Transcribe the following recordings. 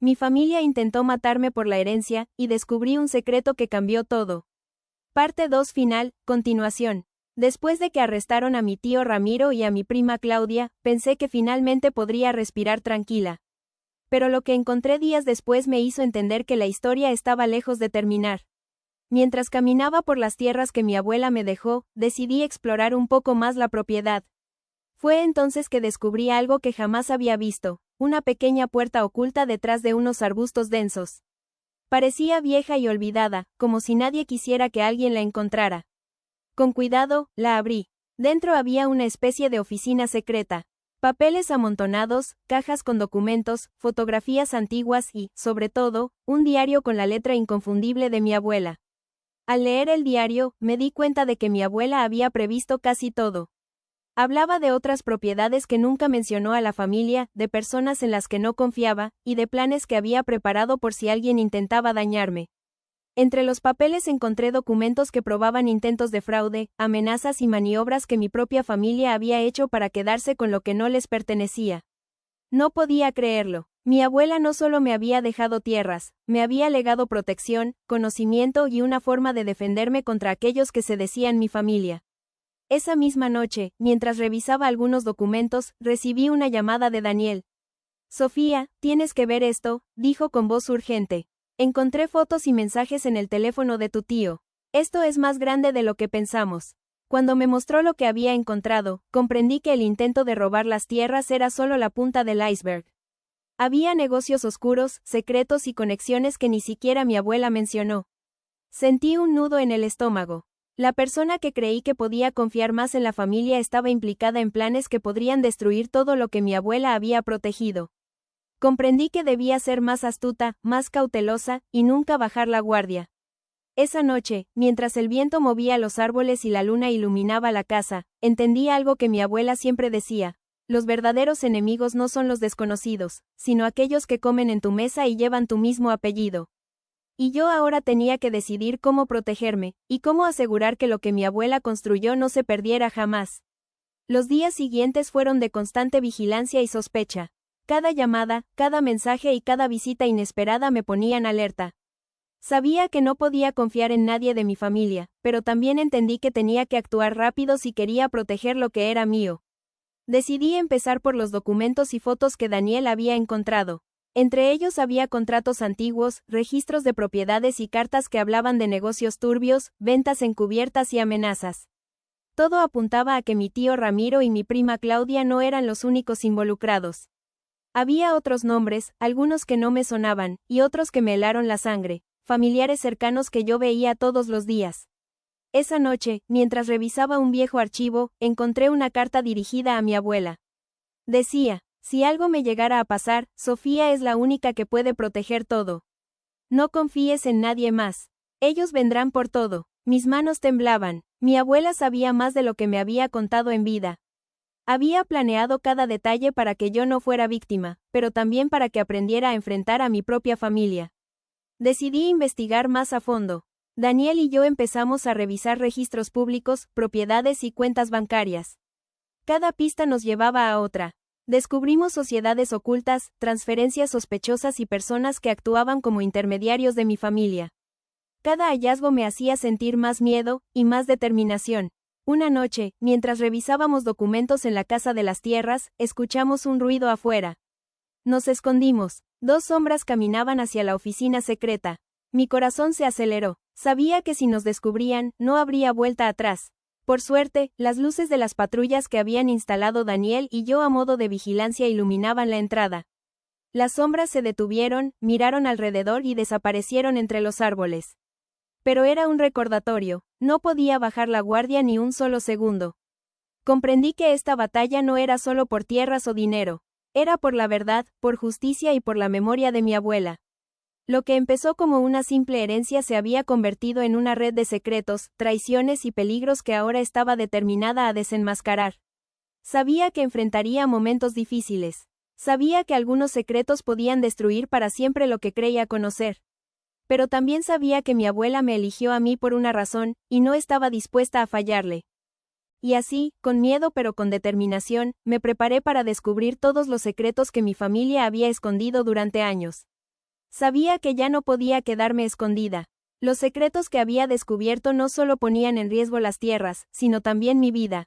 Mi familia intentó matarme por la herencia, y descubrí un secreto que cambió todo. Parte 2 final, continuación. Después de que arrestaron a mi tío Ramiro y a mi prima Claudia, pensé que finalmente podría respirar tranquila. Pero lo que encontré días después me hizo entender que la historia estaba lejos de terminar. Mientras caminaba por las tierras que mi abuela me dejó, decidí explorar un poco más la propiedad. Fue entonces que descubrí algo que jamás había visto, una pequeña puerta oculta detrás de unos arbustos densos. Parecía vieja y olvidada, como si nadie quisiera que alguien la encontrara. Con cuidado, la abrí. Dentro había una especie de oficina secreta. Papeles amontonados, cajas con documentos, fotografías antiguas y, sobre todo, un diario con la letra inconfundible de mi abuela. Al leer el diario, me di cuenta de que mi abuela había previsto casi todo. Hablaba de otras propiedades que nunca mencionó a la familia, de personas en las que no confiaba, y de planes que había preparado por si alguien intentaba dañarme. Entre los papeles encontré documentos que probaban intentos de fraude, amenazas y maniobras que mi propia familia había hecho para quedarse con lo que no les pertenecía. No podía creerlo. Mi abuela no solo me había dejado tierras, me había legado protección, conocimiento y una forma de defenderme contra aquellos que se decían mi familia. Esa misma noche, mientras revisaba algunos documentos, recibí una llamada de Daniel. Sofía, tienes que ver esto, dijo con voz urgente. Encontré fotos y mensajes en el teléfono de tu tío. Esto es más grande de lo que pensamos. Cuando me mostró lo que había encontrado, comprendí que el intento de robar las tierras era solo la punta del iceberg. Había negocios oscuros, secretos y conexiones que ni siquiera mi abuela mencionó. Sentí un nudo en el estómago. La persona que creí que podía confiar más en la familia estaba implicada en planes que podrían destruir todo lo que mi abuela había protegido. Comprendí que debía ser más astuta, más cautelosa, y nunca bajar la guardia. Esa noche, mientras el viento movía los árboles y la luna iluminaba la casa, entendí algo que mi abuela siempre decía: los verdaderos enemigos no son los desconocidos, sino aquellos que comen en tu mesa y llevan tu mismo apellido. Y yo ahora tenía que decidir cómo protegerme, y cómo asegurar que lo que mi abuela construyó no se perdiera jamás. Los días siguientes fueron de constante vigilancia y sospecha. Cada llamada, cada mensaje y cada visita inesperada me ponían alerta. Sabía que no podía confiar en nadie de mi familia, pero también entendí que tenía que actuar rápido si quería proteger lo que era mío. Decidí empezar por los documentos y fotos que Daniel había encontrado. Entre ellos había contratos antiguos, registros de propiedades y cartas que hablaban de negocios turbios, ventas encubiertas y amenazas. Todo apuntaba a que mi tío Ramiro y mi prima Claudia no eran los únicos involucrados. Había otros nombres, algunos que no me sonaban, y otros que me helaron la sangre, familiares cercanos que yo veía todos los días. Esa noche, mientras revisaba un viejo archivo, encontré una carta dirigida a mi abuela. Decía: si algo me llegara a pasar, Sofía es la única que puede proteger todo. No confíes en nadie más. Ellos vendrán por todo. Mis manos temblaban. Mi abuela sabía más de lo que me había contado en vida. Había planeado cada detalle para que yo no fuera víctima, pero también para que aprendiera a enfrentar a mi propia familia. Decidí investigar más a fondo. Daniel y yo empezamos a revisar registros públicos, propiedades y cuentas bancarias. Cada pista nos llevaba a otra. Descubrimos sociedades ocultas, transferencias sospechosas y personas que actuaban como intermediarios de mi familia. Cada hallazgo me hacía sentir más miedo y más determinación. Una noche, mientras revisábamos documentos en la Casa de las Tierras, escuchamos un ruido afuera. Nos escondimos. 2 sombras caminaban hacia la oficina secreta. Mi corazón se aceleró. Sabía que si nos descubrían, no habría vuelta atrás. Por suerte, las luces de las patrullas que habían instalado Daniel y yo a modo de vigilancia iluminaban la entrada. Las sombras se detuvieron, miraron alrededor y desaparecieron entre los árboles. Pero era un recordatorio, no podía bajar la guardia ni un solo segundo. Comprendí que esta batalla no era solo por tierras o dinero, era por la verdad, por justicia y por la memoria de mi abuela. Lo que empezó como una simple herencia se había convertido en una red de secretos, traiciones y peligros que ahora estaba determinada a desenmascarar. Sabía que enfrentaría momentos difíciles. Sabía que algunos secretos podían destruir para siempre lo que creía conocer. Pero también sabía que mi abuela me eligió a mí por una razón, y no estaba dispuesta a fallarle. Y así, con miedo pero con determinación, me preparé para descubrir todos los secretos que mi familia había escondido durante años. Sabía que ya no podía quedarme escondida. Los secretos que había descubierto no solo ponían en riesgo las tierras, sino también mi vida.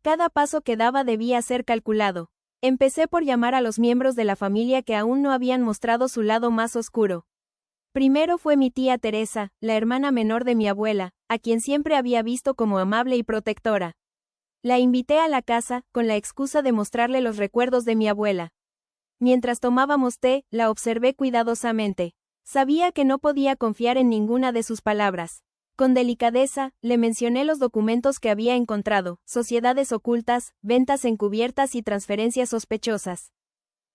Cada paso que daba debía ser calculado. Empecé por llamar a los miembros de la familia que aún no habían mostrado su lado más oscuro. Primero fue mi tía Teresa, la hermana menor de mi abuela, a quien siempre había visto como amable y protectora. La invité a la casa, con la excusa de mostrarle los recuerdos de mi abuela. Mientras tomábamos té, la observé cuidadosamente. Sabía que no podía confiar en ninguna de sus palabras. Con delicadeza, le mencioné los documentos que había encontrado, sociedades ocultas, ventas encubiertas y transferencias sospechosas.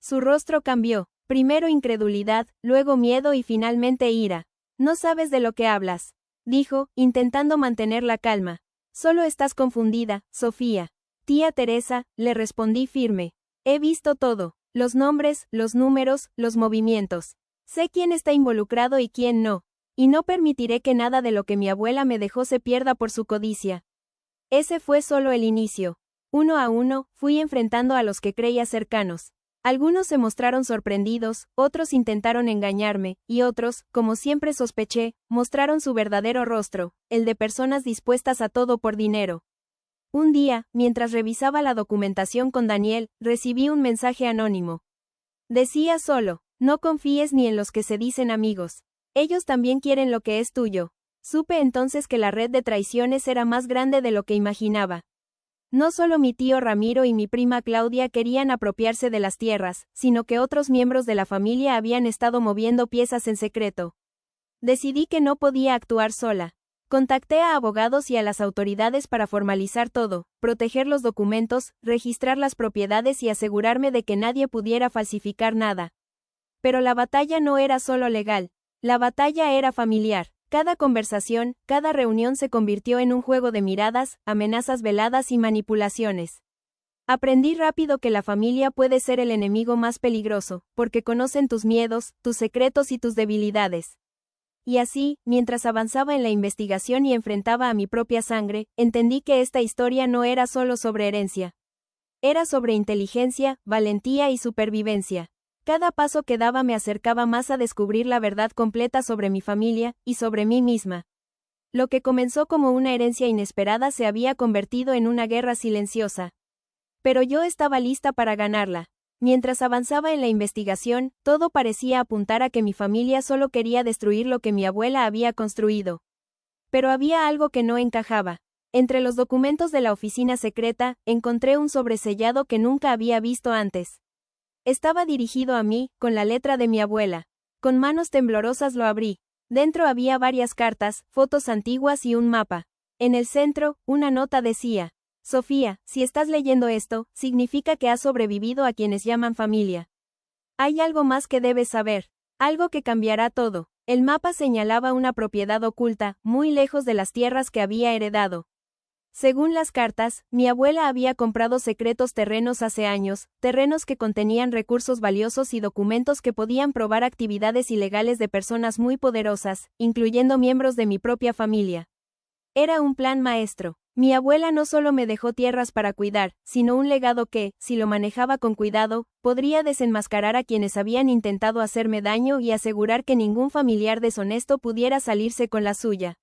Su rostro cambió, primero incredulidad, luego miedo y finalmente ira. No sabes de lo que hablas, dijo, intentando mantener la calma. Solo estás confundida, Sofía. Tía Teresa, le respondí firme. He visto todo. Los nombres, los números, los movimientos. Sé quién está involucrado y quién no. Y no permitiré que nada de lo que mi abuela me dejó se pierda por su codicia. Ese fue solo el inicio. Uno a uno, fui enfrentando a los que creía cercanos. Algunos se mostraron sorprendidos, otros intentaron engañarme, y otros, como siempre sospeché, mostraron su verdadero rostro, el de personas dispuestas a todo por dinero. Un día, mientras revisaba la documentación con Daniel, recibí un mensaje anónimo. Decía solo, no confíes ni en los que se dicen amigos. Ellos también quieren lo que es tuyo. Supe entonces que la red de traiciones era más grande de lo que imaginaba. No solo mi tío Ramiro y mi prima Claudia querían apropiarse de las tierras, sino que otros miembros de la familia habían estado moviendo piezas en secreto. Decidí que no podía actuar sola. Contacté a abogados y a las autoridades para formalizar todo, proteger los documentos, registrar las propiedades y asegurarme de que nadie pudiera falsificar nada. Pero la batalla no era solo legal. La batalla era familiar. Cada conversación, cada reunión se convirtió en un juego de miradas, amenazas veladas y manipulaciones. Aprendí rápido que la familia puede ser el enemigo más peligroso, porque conocen tus miedos, tus secretos y tus debilidades. Y así, mientras avanzaba en la investigación y enfrentaba a mi propia sangre, entendí que esta historia no era solo sobre herencia. Era sobre inteligencia, valentía y supervivencia. Cada paso que daba me acercaba más a descubrir la verdad completa sobre mi familia, y sobre mí misma. Lo que comenzó como una herencia inesperada se había convertido en una guerra silenciosa. Pero yo estaba lista para ganarla. Mientras avanzaba en la investigación, todo parecía apuntar a que mi familia solo quería destruir lo que mi abuela había construido. Pero había algo que no encajaba. Entre los documentos de la oficina secreta, encontré un sobresellado que nunca había visto antes. Estaba dirigido a mí, con la letra de mi abuela. Con manos temblorosas lo abrí. Dentro había varias cartas, fotos antiguas y un mapa. En el centro, una nota decía: Sofía, si estás leyendo esto, significa que has sobrevivido a quienes llaman familia. Hay algo más que debes saber. Algo que cambiará todo. El mapa señalaba una propiedad oculta, muy lejos de las tierras que había heredado. Según las cartas, mi abuela había comprado secretos terrenos hace años, terrenos que contenían recursos valiosos y documentos que podían probar actividades ilegales de personas muy poderosas, incluyendo miembros de mi propia familia. Era un plan maestro. Mi abuela no solo me dejó tierras para cuidar, sino un legado que, si lo manejaba con cuidado, podría desenmascarar a quienes habían intentado hacerme daño y asegurar que ningún familiar deshonesto pudiera salirse con la suya.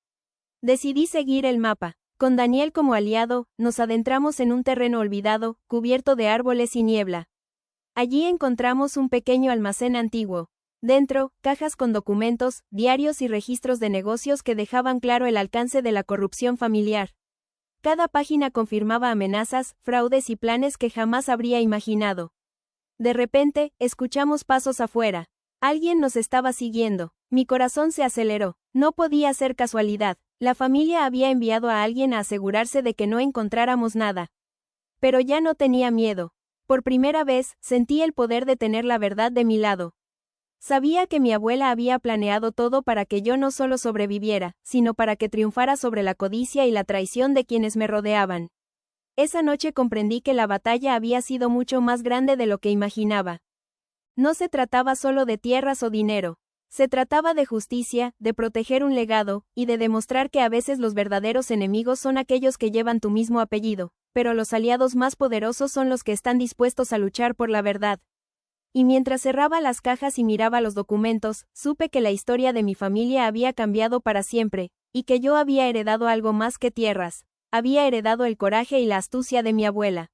Decidí seguir el mapa. Con Daniel como aliado, nos adentramos en un terreno olvidado, cubierto de árboles y niebla. Allí encontramos un pequeño almacén antiguo. Dentro, cajas con documentos, diarios y registros de negocios que dejaban claro el alcance de la corrupción familiar. Cada página confirmaba amenazas, fraudes y planes que jamás habría imaginado. De repente, escuchamos pasos afuera. Alguien nos estaba siguiendo. Mi corazón se aceleró. No podía ser casualidad. La familia había enviado a alguien a asegurarse de que no encontráramos nada. Pero ya no tenía miedo. Por primera vez, sentí el poder de tener la verdad de mi lado. Sabía que mi abuela había planeado todo para que yo no solo sobreviviera, sino para que triunfara sobre la codicia y la traición de quienes me rodeaban. Esa noche comprendí que la batalla había sido mucho más grande de lo que imaginaba. No se trataba solo de tierras o dinero. Se trataba de justicia, de proteger un legado, y de demostrar que a veces los verdaderos enemigos son aquellos que llevan tu mismo apellido, pero los aliados más poderosos son los que están dispuestos a luchar por la verdad. Y mientras cerraba las cajas y miraba los documentos, supe que la historia de mi familia había cambiado para siempre, y que yo había heredado algo más que tierras. Había heredado el coraje y la astucia de mi abuela.